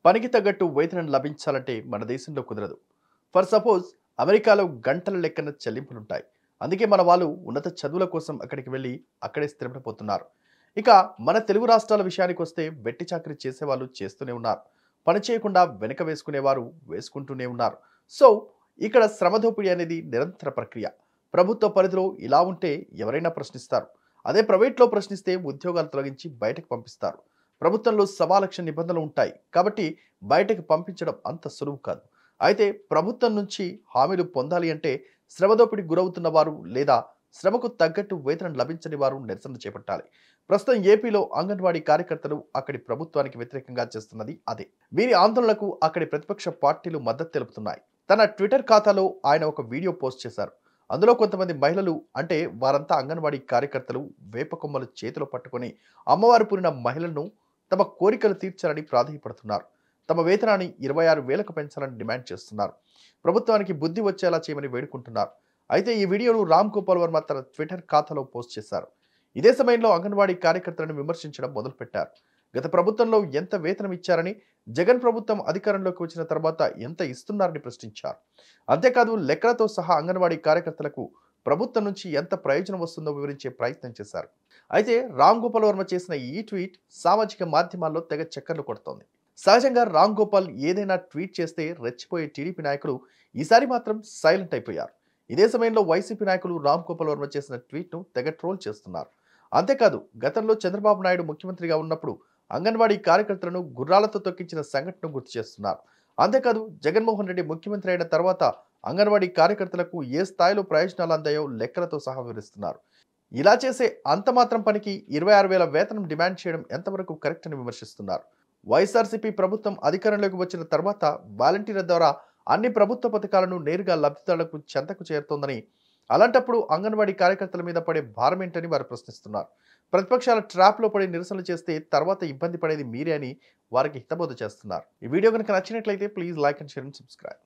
పనికి తగ్గట్టు వేతనం లభించాలంటే మన దేశంలో కుదరదు. ఫర్ సపోజ్ అమెరికాలో గంటల లెక్కన చెల్లింపులుంటాయి. అందుకే మన వాళ్ళు ఉన్నత చదువుల కోసం అక్కడికి వెళ్ళి అక్కడే స్థిరపడిపోతున్నారు. ఇక మన తెలుగు రాష్ట్రాల విషయానికొస్తే వెట్టి చాకరీ చేసేవాళ్ళు చేస్తూనే ఉన్నారు. పని చేయకుండా వెనక వేసుకునేవారు వేసుకుంటూనే ఉన్నారు. సో ఇక్కడ శ్రమ దోపిడీ అనేది నిరంతర ప్రక్రియ. ప్రభుత్వ పరిధిలో ఇలా ఉంటే ఎవరైనా ప్రశ్నిస్తారు. అదే ప్రైవేట్లో ప్రశ్నిస్తే ఉద్యోగాలు తొలగించి బయటకు పంపిస్తారు. ప్రభుత్వంలో సవాలక్ష నిబంధనలు ఉంటాయి కాబట్టి బయటకు పంపించడం అంత సులువు కాదు. అయితే ప్రభుత్వం నుంచి హామీలు పొందాలి అంటే శ్రమదోపిడికి గురవుతున్న వారు లేదా శ్రమకు తగ్గట్టు వేతనం లభించని వారు నిరసన చేపట్టాలి. ప్రస్తుతం ఏపీలో అంగన్వాడీ కార్యకర్తలు అక్కడి ప్రభుత్వానికి వ్యతిరేకంగా చేస్తున్నది అదే. వీరి ఆందోళనకు అక్కడి ప్రతిపక్ష పార్టీలు మద్దతు తెలుపుతున్నాయి. తన ట్విట్టర్ ఖాతాలో ఆయన ఒక వీడియో పోస్ట్ చేశారు. అందులో కొంతమంది మహిళలు, అంటే వారంతా అంగన్వాడీ కార్యకర్తలు, వేప కొమ్మలు చేతిలో పట్టుకొని అమ్మవారు పూరిన మహిళలను తమ కోరికలు తీర్చాలని ప్రాధాయపడుతున్నారు. తమ వేతనాన్ని 26,000కు పెంచాలని డిమాండ్ చేస్తున్నారు. ప్రభుత్వానికి బుద్ధి వచ్చేలా చేయమని వేడుకుంటున్నారు. అయితే ఈ వీడియోను రామ్ గోపాల్ వర్మ తన ట్విట్టర్ ఖాతాలో పోస్ట్ చేశారు. ఇదే సమయంలో అంగన్వాడీ కార్యకర్తలను విమర్శించడం మొదలుపెట్టారు. గత ప్రభుత్వంలో ఎంత వేతనం ఇచ్చారని, జగన్ ప్రభుత్వం అధికారంలోకి వచ్చిన తర్వాత ఎంత ఇస్తున్నారని ప్రశ్నించారు. అంతేకాదు లెక్కలతో సహా అంగన్వాడీ కార్యకర్తలకు ప్రభుత్వం నుంచి ఎంత ప్రయోజనం వస్తుందో వివరించే ప్రయత్నం చేశారు. అయితే రామ్ గోపాల్ వర్మ చేసిన ఈ ట్వీట్ సామాజిక మాధ్యమాల్లో తెగ చక్కర్లు కొడుతోంది. సహజంగా రామ్ గోపాల్ ఏదైనా ట్వీట్ చేస్తే రెచ్చిపోయే టీడీపీ నాయకులు ఈసారి మాత్రం సైలెంట్ అయిపోయారు. ఇదే సమయంలో వైసీపీ నాయకులు రామ్ గోపాల్ వర్మ చేసిన ట్వీట్ను తెగ ట్రోల్ చేస్తున్నారు. అంతేకాదు గతంలో చంద్రబాబు నాయుడు ముఖ్యమంత్రిగా ఉన్నప్పుడు అంగన్వాడీ కార్యకర్తలను గుర్రాలతో తొక్కించిన సంఘటనను గుర్తు చేస్తున్నారు. అంతేకాదు జగన్మోహన్ రెడ్డి ముఖ్యమంత్రి అయిన తర్వాత అంగన్వాడీ కార్యకర్తలకు ఏ స్థాయిలో ప్రయోజనాలు అందాయో లెక్కలతో సహా వివరిస్తున్నారు. ఇలా చేసే అంత మాత్రం పనికి 26,000 వేతనం డిమాండ్ చేయడం ఎంతవరకు కరెక్ట్ అని విమర్శిస్తున్నారు. వైఎస్ఆర్సీపీ ప్రభుత్వం అధికారంలోకి వచ్చిన తర్వాత వాలంటీర్ల ద్వారా అన్ని ప్రభుత్వ పథకాలను నేరుగా లబ్ధిదారులకు చెంతకు చేరుతోందని, అలాంటప్పుడు అంగన్వాడీ కార్యకర్తల మీద పడే భారం ఏంటని వారు ప్రశ్నిస్తున్నారు. ప్రతిపక్షాల ట్రాప్లో పడి నిరసనలు చేస్తే తర్వాత ఇబ్బంది పడేది మీరే అని వారికి హితబోధ చేస్తున్నారు. ఈ వీడియో కనుక నచ్చినట్లయితే please like and share and subscribe.